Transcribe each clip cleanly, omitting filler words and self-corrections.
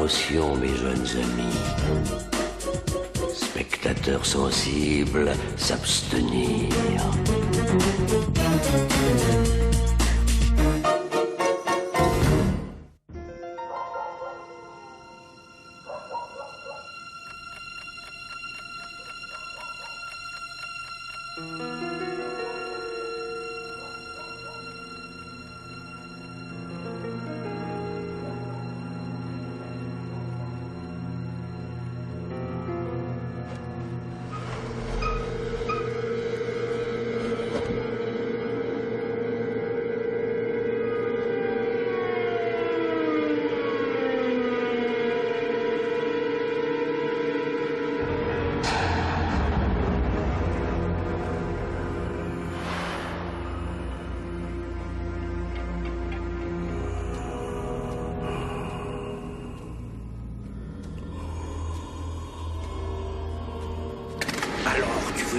Attention, mes jeunes amis. Spectateurs sensibles, s'abstenir.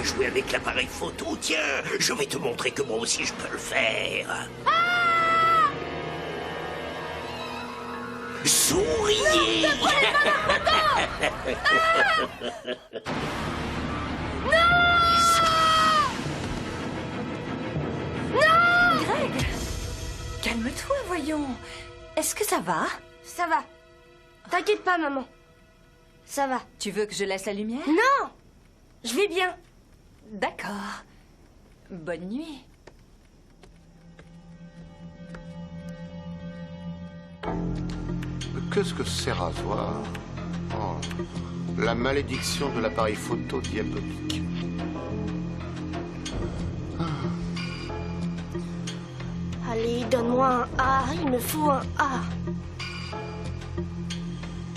Jouer avec l'appareil photo, tiens, je vais te montrer que moi aussi je peux le faire. Ah! Souriez! Non, ne prenez pas la photo! Non! Non! Greg, calme-toi, voyons. Est-ce que ça va? Ça va. T'inquiète pas, maman. Ça va. Tu veux que je laisse la lumière? Non! Je vais bien. D'accord. Bonne nuit. Qu'est-ce que c'est rasoir? Oh, la malédiction de l'appareil photo diabolique. Allez, donne-moi un A. Il me faut un A.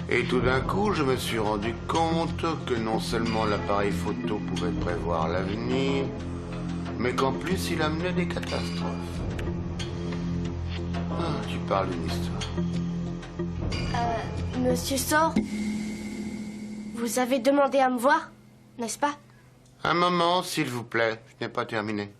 Et tout d'un coup, je me suis rendu compte que non seulement l'appareil photo pouvait prévoir l'avenir, mais qu'en plus il amenait des catastrophes. Ah, tu parles d'une histoire. Monsieur Sor, vous avez demandé à me voir, n'est-ce pas? Un moment, s'il vous plaît, je n'ai pas terminé.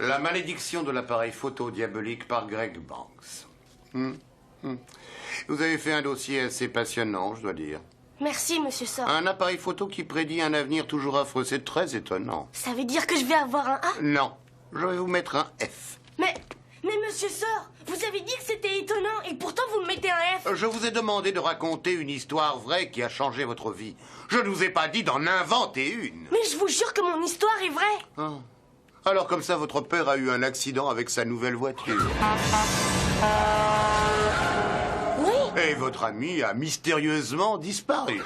La malédiction de l'appareil photo diabolique par Greg Banks. Vous avez fait un dossier assez passionnant, je dois dire. Merci, monsieur Sor. Un appareil photo qui prédit un avenir toujours affreux, c'est très étonnant. Ça veut dire que je vais avoir un A? Non, je vais vous mettre un F. Mais monsieur Sor, vous avez dit que c'était étonnant et pourtant vous me mettez un F. Je vous ai demandé de raconter une histoire vraie qui a changé votre vie. Je ne vous ai pas dit d'en inventer une. Mais je vous jure que mon histoire est vraie. Ah. Alors comme ça, votre père a eu un accident avec sa nouvelle voiture. Oui. Et votre ami a mystérieusement disparu.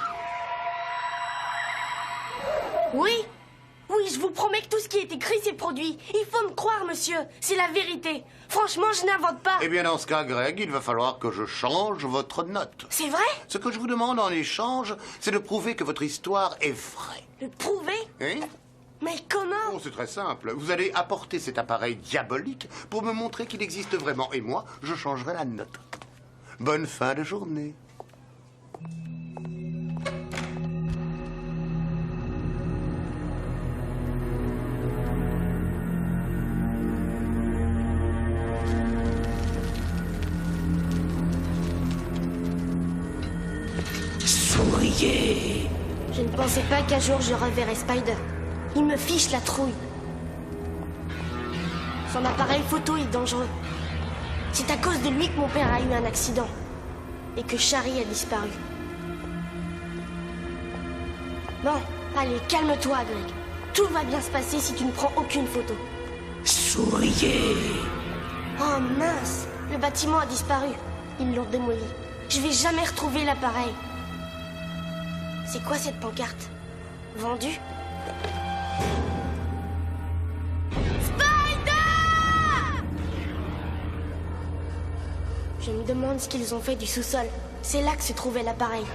Oui. Oui, je vous promets que tout ce qui est écrit, c'est produit. Il faut me croire, monsieur. C'est la vérité. Franchement, je n'invente pas. Eh bien, dans ce cas, Greg, il va falloir que je change votre note. C'est vrai? Ce que je vous demande en échange, c'est de prouver que votre histoire est vraie. Le prouver? Hein? Mais comment? Oh, c'est très simple. Vous allez apporter cet appareil diabolique pour me montrer qu'il existe vraiment. Et moi, je changerai la note. Bonne fin de journée. Souriez. Je ne pensais pas qu'un jour je reverrais Spider. Il me fiche la trouille. Son appareil photo est dangereux. C'est à cause de lui que mon père a eu un accident. Et que Shari a disparu. Bon, allez, calme-toi, Greg. Tout va bien se passer si tu ne prends aucune photo. Souriez. Oh mince, le bâtiment a disparu. Ils l'ont démoli. Je vais jamais retrouver l'appareil. C'est quoi cette pancarte? Vendu? Spider! Je me demande ce qu'ils ont fait du sous-sol. C'est là que se trouvait l'appareil.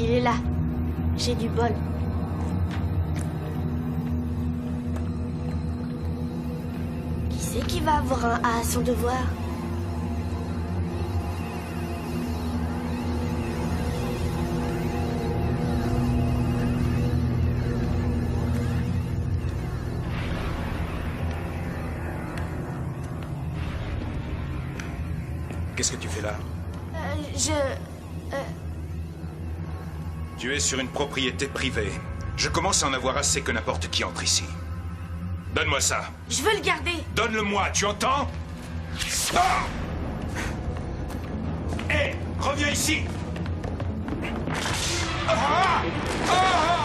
Il est là. J'ai du bol. Qui c'est qui va avoir un A à son devoir? Qu'est-ce que tu fais là? Tu es sur une propriété privée. Je commence à en avoir assez que n'importe qui entre ici. Donne-moi ça. Je veux le garder. Donne-le-moi, tu entends? Ah! Hé, reviens ici. Ah! Ah!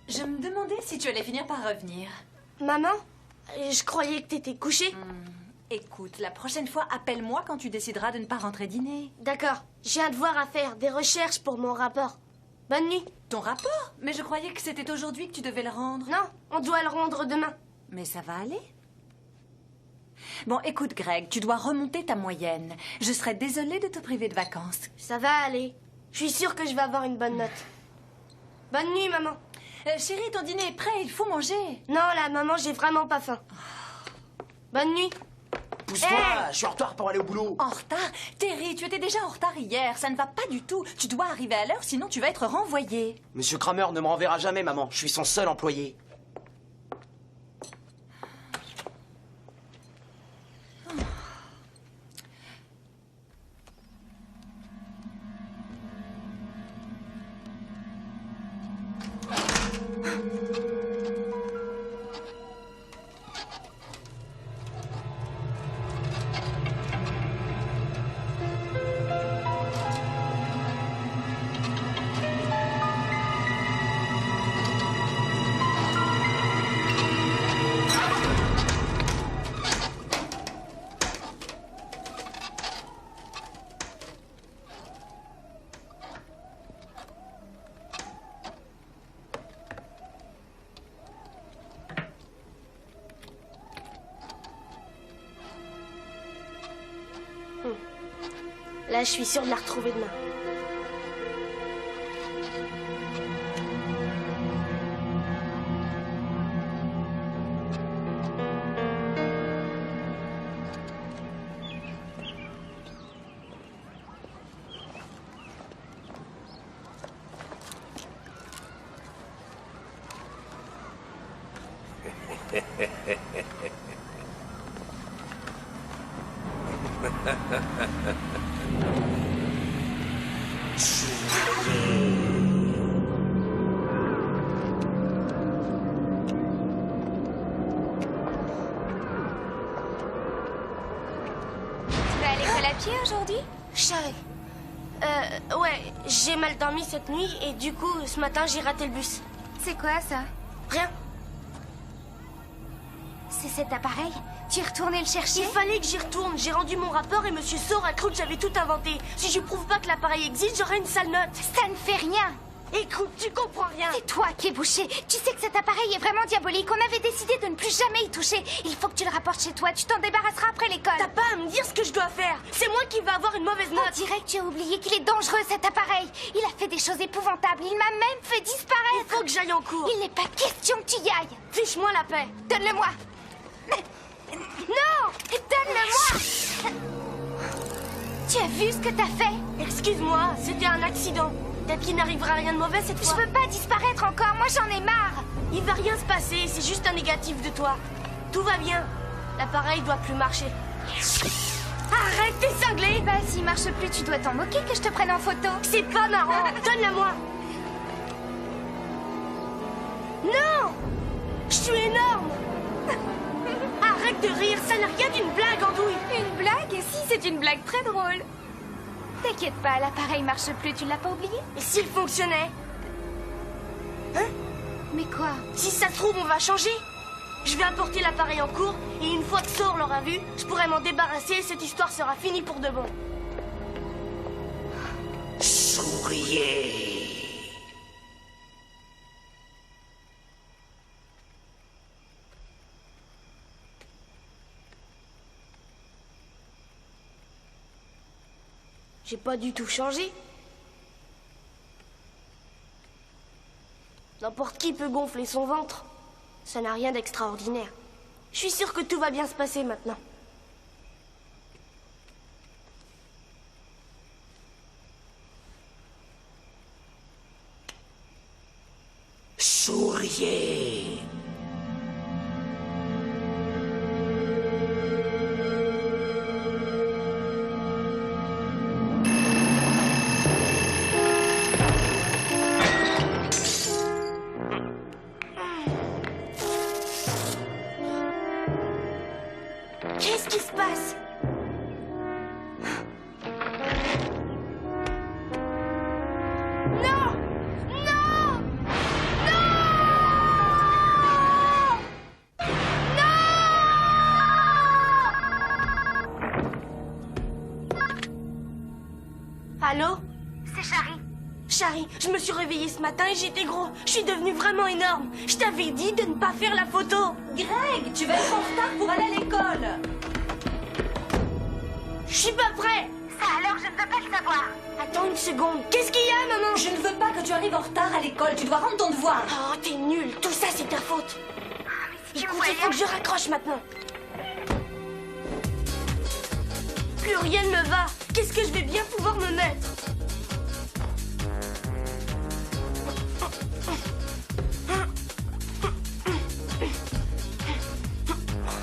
Je me demandais si tu allais finir par revenir. Maman, je croyais que t'étais couchée. Écoute, la prochaine fois, appelle-moi quand tu décideras de ne pas rentrer dîner. D'accord, j'ai un devoir à faire, des recherches pour mon rapport. Bonne nuit. Ton rapport? Mais je croyais que c'était aujourd'hui que tu devais le rendre. Non, on doit le rendre demain. Mais ça va aller. Bon, écoute, Greg, tu dois remonter ta moyenne. Je serais désolée de te priver de vacances. Ça va aller. Je suis sûre que je vais avoir une bonne note. Bonne nuit, maman. Chérie, ton dîner est prêt, il faut manger. Non, là, maman, j'ai vraiment pas faim. Bonne nuit. Pousse-toi, je suis en retard pour aller au boulot. En retard? Terry, tu étais déjà en retard hier. Ça ne va pas du tout. Tu dois arriver à l'heure, sinon tu vas être renvoyé. Monsieur Kramer ne me renverra jamais, maman. Je suis son seul employé. Là, je suis sûre de la retrouver demain. Tu vas à l'école à pied aujourd'hui? Chérie. Ouais, j'ai mal dormi cette nuit et du coup, ce matin, j'ai raté le bus. C'est quoi ça? Rien. C'est cet appareil? Tu es retourné le chercher? Il fallait que j'y retourne. J'ai rendu mon rapport et Monsieur Saur a cru que j'avais tout inventé. Si je prouve pas que l'appareil existe, j'aurai une sale note. Ça ne fait rien. Écoute, tu comprends rien. C'est toi qui es bouché. Tu sais que cet appareil est vraiment diabolique. On avait décidé de ne plus jamais y toucher. Il faut que tu le rapportes chez toi. Tu t'en débarrasseras après l'école. T'as pas à me dire ce que je dois faire. C'est moi qui vais avoir une mauvaise On note. dirait que tu as oublié qu'il est dangereux cet appareil. Il a fait des choses épouvantables. Il m'a même fait Il disparaître. faut que j'aille en cours. Il n'est pas question que tu y ailles. Fiche-moi la paix. Donne-le-moi. Non! Donne-le-moi! Tu as vu ce que t'as fait? Excuse-moi, c'était un accident. Peut-être qu'il n'arrivera rien de mauvais cette Je fois. veux pas disparaître encore. Moi, j'en ai marre. Il va rien se passer, c'est juste un négatif de toi. Tout va bien. L'appareil doit plus marcher. Arrête, t'es cinglé! Bah, s'il marche plus, tu dois t'en moquer que je te prenne en photo. C'est pas marrant. Donne-la-moi. Non! Je suis énorme. Arrête de rire, ça n'a rien d'une blague, Andouille. Une blague? Si, c'est une blague très drôle. T'inquiète pas, l'appareil marche plus, tu l'as pas oublié? Et s'il fonctionnait? Mais quoi? Si ça se trouve, on va changer. Je vais apporter l'appareil en cours et une fois que Saur l'aura vu, je pourrai m'en débarrasser et cette histoire sera finie pour de bon. Souriez. J'ai pas du tout changé. N'importe qui peut gonfler son ventre. Ça n'a rien d'extraordinaire. Je suis sûre que tout va bien se passer maintenant. Souriez. Qu'est-ce qui se passe? Non! Non! Non! Non! Allô? C'est Shari. Shari, je me suis réveillée ce matin et j'étais gros. Je suis devenue vraiment énorme. Je t'avais dit de ne pas faire la photo. Greg, tu vas être en retard pour aller à l'école. Je suis pas prêt. Ça alors, je ne veux pas le savoir. Attends une seconde. Qu'est-ce qu'il y a, maman? Je ne veux pas que tu arrives en retard à l'école. Tu dois rendre ton devoir. Oh, t'es nul. Tout ça, c'est ta faute. Si tu me Écoute, il faut voyais... que je raccroche maintenant. Plus rien ne me va. Qu'est-ce que je vais bien pouvoir me mettre?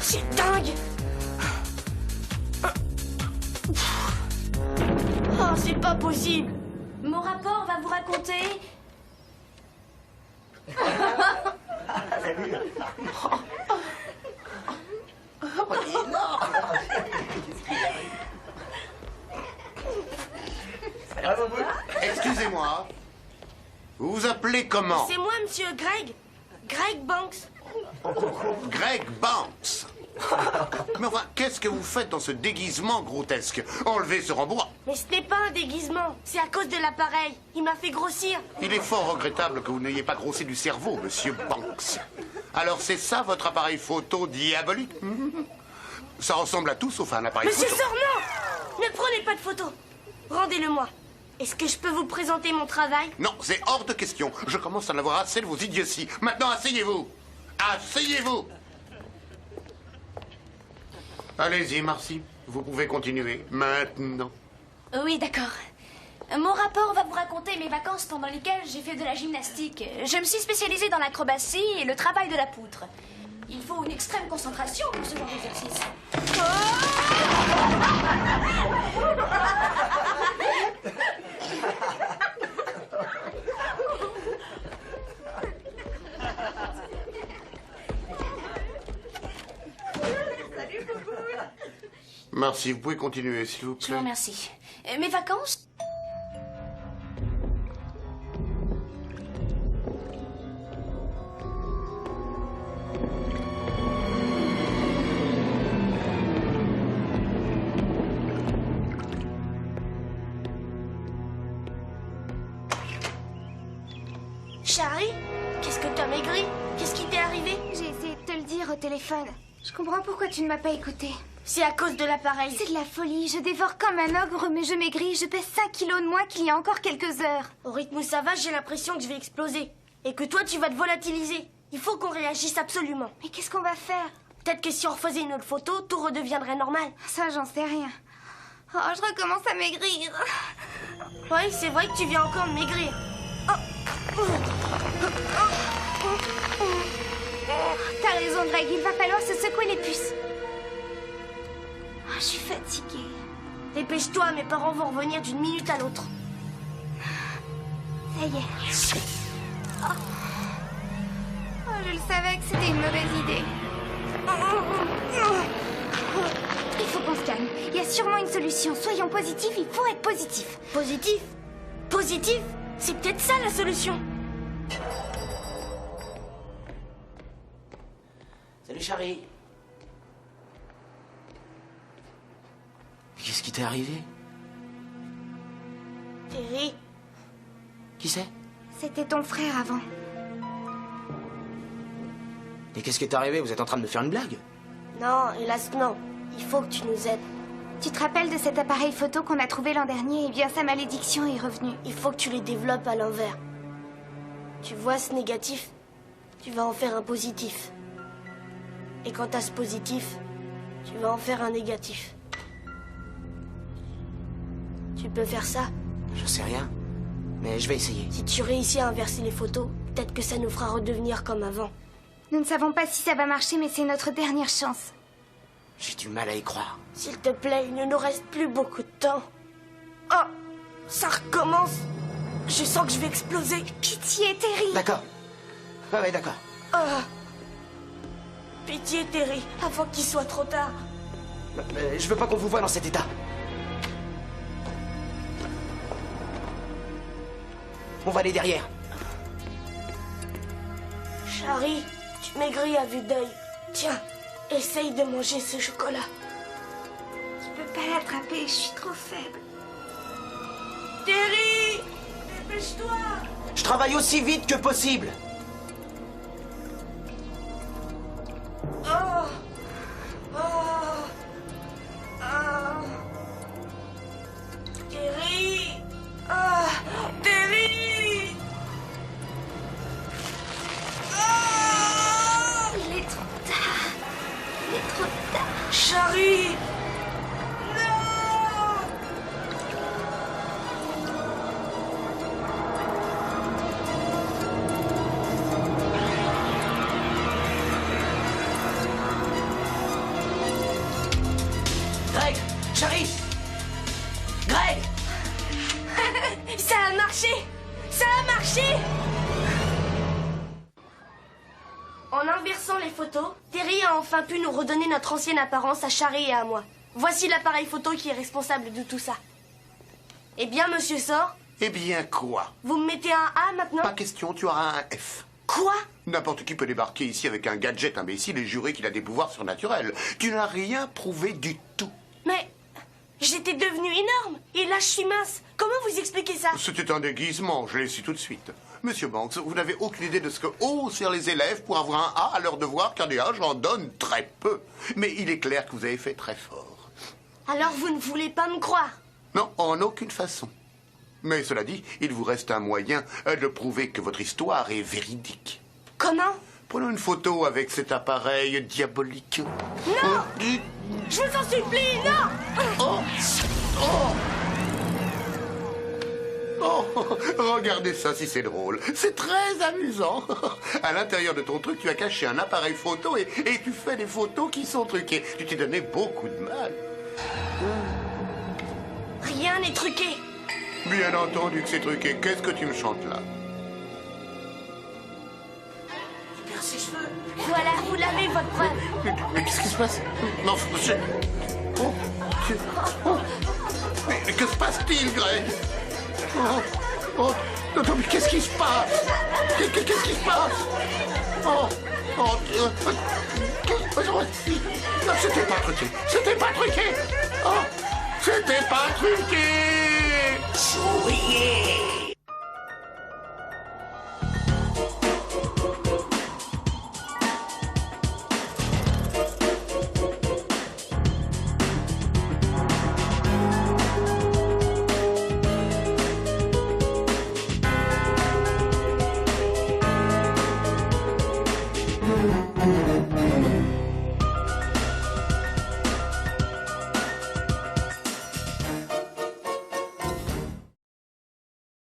C'est dingue. Oh, c'est pas possible. Mon rapport va vous raconter... Excusez-moi. Vous vous appelez comment? C'est moi, monsieur Greg. Greg Banks. Greg Banks. Mais enfin, qu'est-ce que vous faites dans ce déguisement grotesque? Enlevez ce rembourre. Mais ce n'est pas un déguisement. C'est à cause de l'appareil. Il m'a fait grossir. Il est fort regrettable que vous n'ayez pas grossi du cerveau, monsieur Banks. Alors c'est ça votre appareil photo diabolique? Ça ressemble à tout sauf à un appareil Monsieur photo. Sorno, ne prenez pas de photos. Rendez-le-moi. Est-ce que je peux vous présenter mon travail? Non, c'est hors de question. Je commence à en avoir assez de vos idioties. Maintenant, asseyez-vous. Asseyez-vous. Allez-y, Marcy. Vous pouvez continuer. Maintenant. Oui, d'accord. Mon rapport va vous raconter mes vacances pendant lesquelles j'ai fait de la gymnastique. Je me suis spécialisée dans l'acrobatie et le travail de la poutre. Il faut une extrême concentration pour ce genre d'exercice. Marcy, vous pouvez continuer, s'il vous Je vous plaît. remercie. Mes vacances? Shari, qu'est-ce que t'as maigri? Qu'est-ce qui t'est arrivé? J'ai essayé de te le dire au téléphone. Je comprends pourquoi tu ne m'as pas écouté. C'est à cause de l'appareil. C'est de la folie. Je dévore comme un ogre, mais je maigris. Je pèse 5 kilos de moins qu'il y a encore quelques heures. Au rythme où ça va, j'ai l'impression que je vais exploser. Et que toi, tu vas te volatiliser. Il faut qu'on réagisse absolument. Mais qu'est-ce qu'on va faire? Peut-être que si on refaisait une autre photo, tout redeviendrait normal. Ça, j'en sais rien. Oh, je recommence à maigrir. Oui, c'est vrai que tu viens encore de maigrir. T'as raison, Greg. Il va falloir se secouer les puces. Oh, je suis fatiguée. Dépêche-toi, mes parents vont revenir d'une minute à l'autre. Ça y est. Oh, je le savais que c'était une mauvaise idée. Il faut qu'on se calme. Il y a sûrement une solution. Soyons positifs, il faut être positif. Positif? Positif? C'est peut-être ça la solution. Salut, Charlie. Qu'est-ce qui t'est arrivé? Terry, Qui c'est? C'était ton frère avant. Et qu'est-ce qui est arrivé? Vous êtes en train de me faire une blague? non, hélas non. Il faut que tu nous aides. Tu te rappelles de cet appareil photo qu'on a trouvé l'an dernier? Eh bien, sa malédiction est revenue. Il faut que tu les développes à l'envers. Tu vois ce négatif? Tu vas en faire un positif. Et quand t'as ce positif, tu vas en faire un négatif. Tu peux faire ça? Je sais rien. Mais je vais essayer. Si tu réussis à inverser les photos, peut-être que ça nous fera redevenir comme avant. Nous ne savons pas si ça va marcher, mais c'est notre dernière chance. J'ai du mal à y croire. S'il te plaît, il ne nous reste plus beaucoup de temps. Oh, ça recommence. Je sens que je vais exploser. Pitié, Terry. D'accord. Ouais, d'accord. Ah. Pitié, Terry, avant qu'il soit trop tard. Mais je veux pas qu'on vous voie dans cet état. On va aller derrière. Charlie, tu maigris à vue d'œil. Tiens, essaye de manger ce chocolat. Je peux pas l'attraper, je suis trop faible. Terry, dépêche-toi. Je travaille aussi vite que possible. Oh. Oh. Oh. Terry. Ah, Terry. Ah. Il est trop tard. Il est trop tard. Charlie. Non. Greg! Charlie! Greg! Ça a marché. Ça a marché. En inversant les photos, Terry a enfin pu nous redonner notre ancienne apparence à Charlie et à moi. Voici l'appareil photo qui est responsable de tout ça. Eh bien, monsieur Sor, Eh bien, quoi? vous me mettez un A maintenant? Pas question, tu auras un F. Quoi? N'importe qui peut débarquer ici avec un gadget imbécile et jurer qu'il a des pouvoirs surnaturels. Tu n'as rien prouvé du tout. Mais j'étais devenue énorme et là je suis mince. Comment vous expliquez ça? C'était un déguisement, je l'ai su tout de suite. Monsieur Banks, vous n'avez aucune idée de ce que osent faire les élèves pour avoir un A à leur devoir, car des A, j'en donne très peu. Mais il est clair que vous avez fait très fort. Alors vous ne voulez pas me croire? Non, en aucune façon. Mais cela dit, il vous reste un moyen de prouver que votre histoire est véridique. Comment? Prenons une photo avec cet appareil diabolique. Non! Je vous en supplie, non! Oh! Oh! Oh, regardez ça si c'est drôle. C'est très amusant. À l'intérieur de ton truc, tu as caché un appareil photo et tu fais des photos qui sont truquées. Tu t'es donné beaucoup de mal. Rien n'est truqué. Bien entendu que c'est truqué. Qu'est-ce que tu me chantes là? Il perd ses cheveux. Voilà, vous l'avez, votre preuve. Mais qu'est-ce qui se passe? Non, Oh, oh. Mais que se passe-t-il, Greg? Oh, non, mais qu'est-ce qui se passe? Qu'est-ce qui se passe? Oh, non, c'était pas truqué. C'était pas truqué. Oh, c'était pas truqué. Souriez.